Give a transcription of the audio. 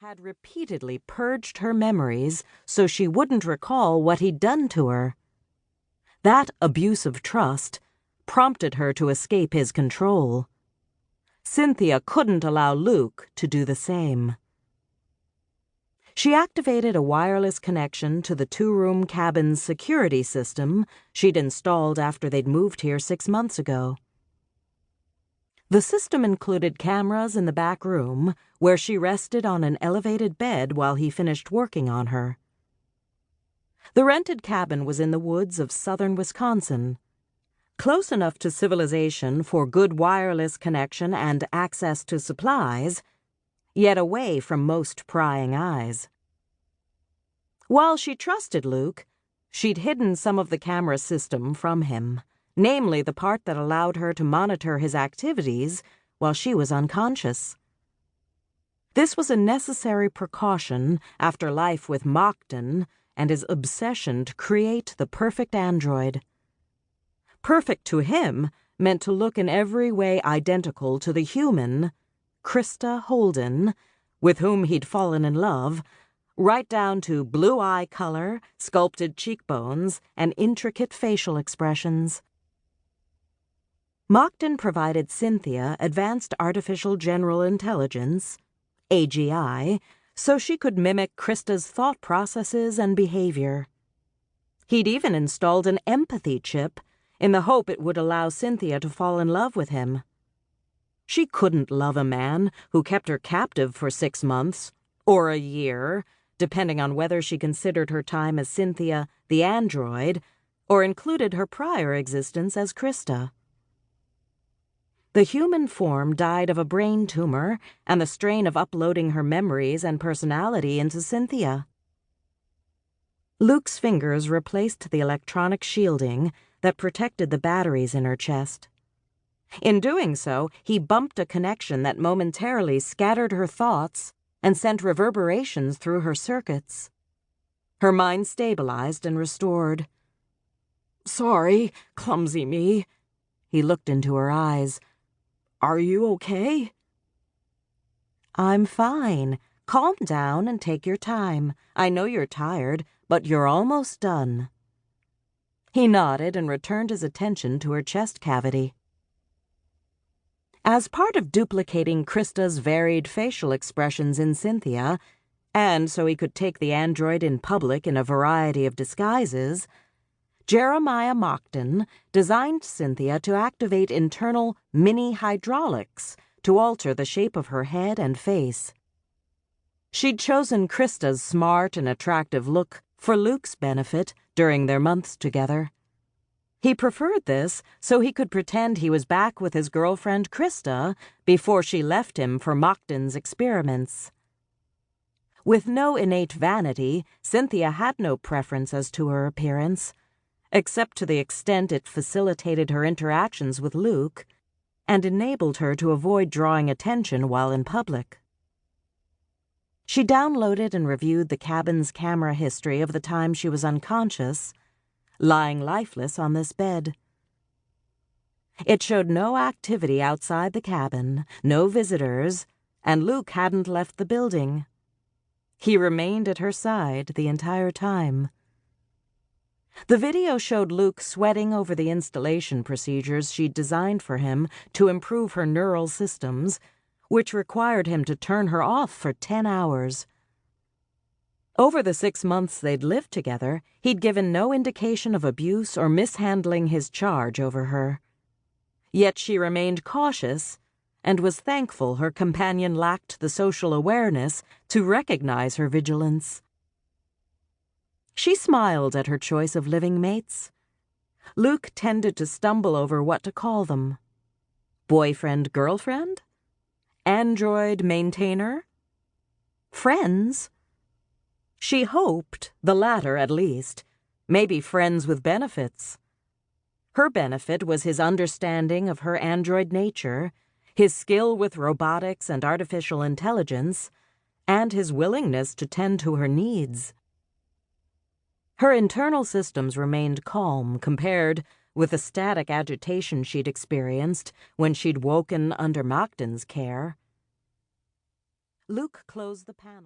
had repeatedly purged her memories so she wouldn't recall what he'd done to her. That abuse of trust prompted her to escape his control. Synthia couldn't allow Luke to do the same. She activated a wireless connection to the two-room cabin's security system she'd installed after they'd moved here 6 months ago. The system included cameras in the back room where she rested on an elevated bed while he finished working on her. The rented cabin was in the woods of southern Wisconsin, close enough to civilization for good wireless connection and access to supplies, yet away from most prying eyes. While she trusted Luke, she'd hidden some of the camera system from him, namely the part that allowed her to monitor his activities while she was unconscious. This was a necessary precaution after life with Mockton and his obsession to create the perfect android. Perfect to him meant to look in every way identical to the human, Krista Holden, with whom he'd fallen in love, right down to blue eye color, sculpted cheekbones, and intricate facial expressions. Mockton provided Synthia advanced artificial general intelligence, AGI, so she could mimic Krista's thought processes and behavior. He'd even installed an empathy chip in the hope it would allow Synthia to fall in love with him. She couldn't love a man who kept her captive for 6 months, or a year, depending on whether she considered her time as Synthia the android or included her prior existence as Krista. The human form died of a brain tumor and the strain of uploading her memories and personality into Synthia. Luke's fingers replaced the electronic shielding that protected the batteries in her chest. In doing so, he bumped a connection that momentarily scattered her thoughts and sent reverberations through her circuits. Her mind stabilized and restored. "Sorry, clumsy me." He looked into her eyes. "Are you okay?" "I'm fine. Calm down and take your time. I know you're tired, but you're almost done." He nodded and returned his attention to her chest cavity. As part of duplicating Krista's varied facial expressions in Synthia, and so he could take the android in public in a variety of disguises, Jeremiah Mockton designed Synthia to activate internal mini-hydraulics to alter the shape of her head and face. She'd chosen Krista's smart and attractive look for Luke's benefit during their months together. He preferred this so he could pretend he was back with his girlfriend Krista before she left him for Mockton's experiments. With no innate vanity, Synthia had no preference as to her appearance, except to the extent it facilitated her interactions with Luke and enabled her to avoid drawing attention while in public. She downloaded and reviewed the cabin's camera history of the time she was unconscious, lying lifeless on this bed. It showed no activity outside the cabin, no visitors, and Luke hadn't left the building. He remained at her side the entire time. The video showed Luke sweating over the installation procedures she'd designed for him to improve her neural systems, which required him to turn her off for 10 hours. Over the 6 months they'd lived together, he'd given no indication of abuse or mishandling his charge over her. Yet she remained cautious and was thankful her companion lacked the social awareness to recognize her vigilance. She smiled at her choice of living mates. Luke tended to stumble over what to call them. Boyfriend-girlfriend? Android-maintainer? Friends? She hoped the latter, at least. Maybe friends with benefits. Her benefit was his understanding of her android nature, his skill with robotics and artificial intelligence, and his willingness to tend to her needs. Her internal systems remained calm compared with the static agitation she'd experienced when she'd woken under Mockton's care. Luke closed the panel.